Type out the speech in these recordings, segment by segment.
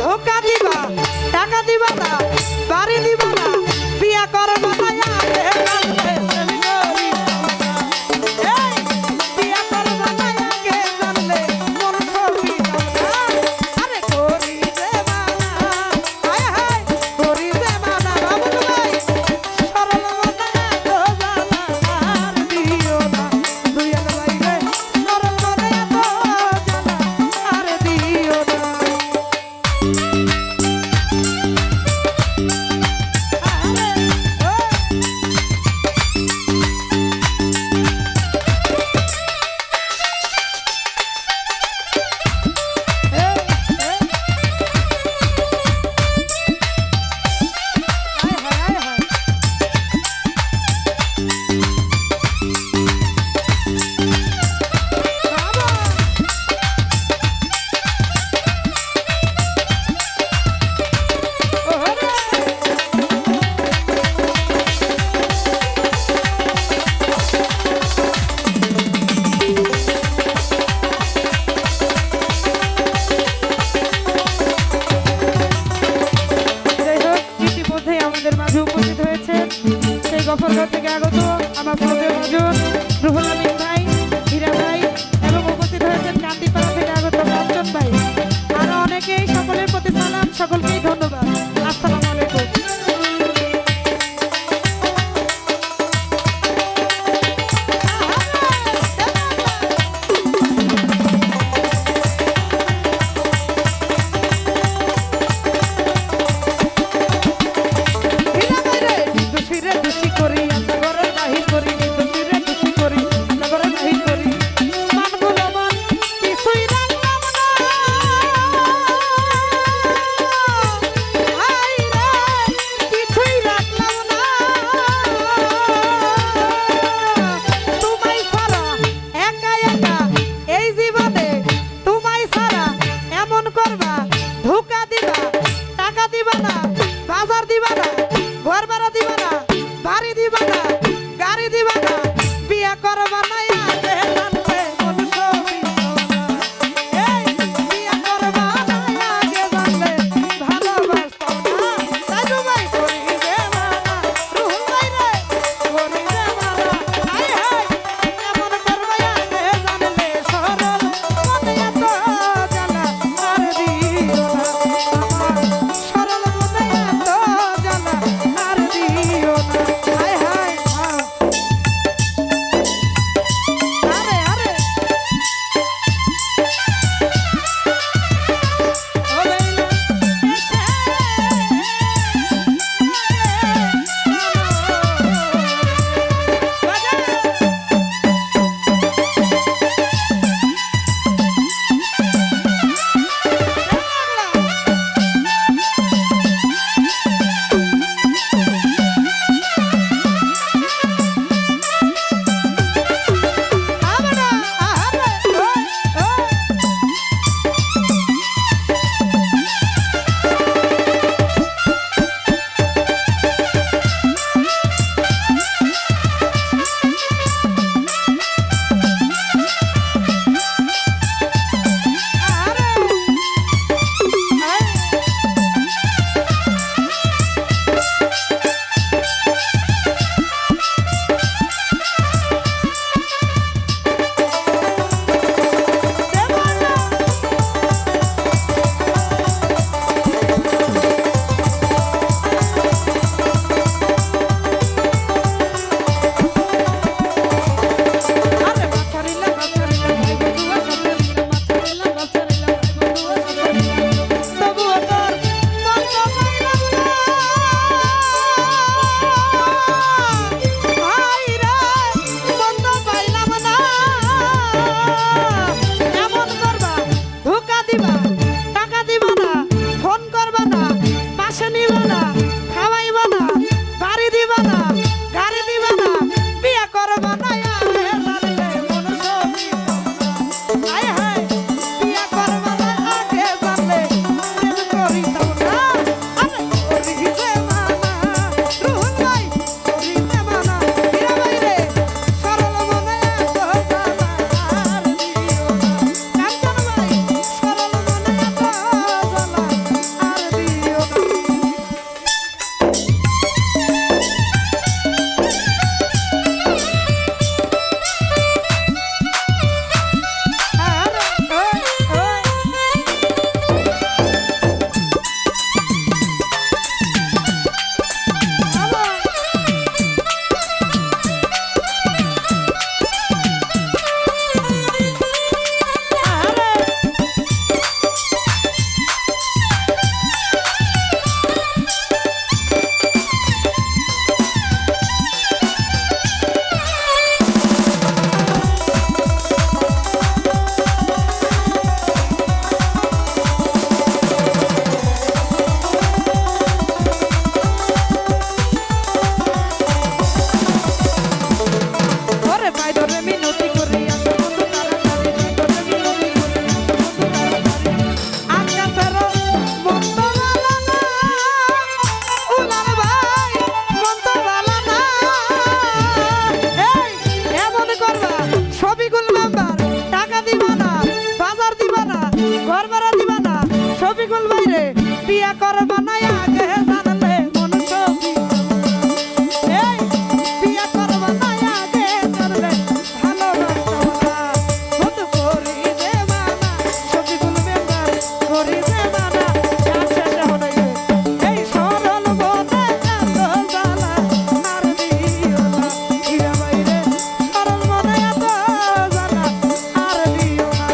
ধোকা দিবা টাকা দিবা না বাড়ি দিবা না বিয়া করবা না আগে জানলে বিয়া করবা না আগে জানলে মন ছবি না আরে করি যে মানা হায় হায় করি যে মানা বাবু ভাই সরল মনে তো জানা আর দিও না দুই এক বাইরে সরল মনে তো জানা আর দিও না গফরগাঁও থেকে আগত আমার শ্রদ্ধেয় ভাজন রুহুল আমিন ভাই, হীরা ভাই এবং উপস্থিত হয়েছেন কান্দিপাড়া থেকে আগত কাঞ্চন ভাই। আরো অনেকেই, সকলের প্রতি সালাম, সকলকেই ধন্যবাদ। আসসালামু আলাইকুম। শফিকুল ভাইরে বিয়া করবা না আগে জানলে মন ছবি এই বিয়া করবা না আগে জানলে ভালোবাসা না বন্ধু করি যে মানা শফিকুল মেম্বার করি যে মানা গান শেষে হইবে এই সরল বনে এত জ্বালা আর দিও না হীরা ভাইরে সরল বনে এত জ্বালা আর দিও না।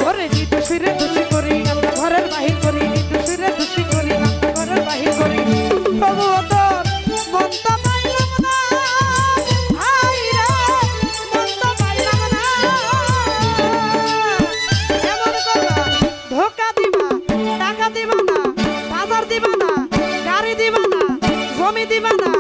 ওরে নিতু সুরে খুশি করি আমরা ঘরের বাহির করি নিতু সুরে খুশি করি আমরা ঘরের বাহির করি তবু তোর মন তো পাইলাম না হাই রে মন তো পাইলাম না এমন করবা ধোকা দিবা টাকা দিবা না বাজার দিবা না গাড়ি দিবা না জমি দিবা না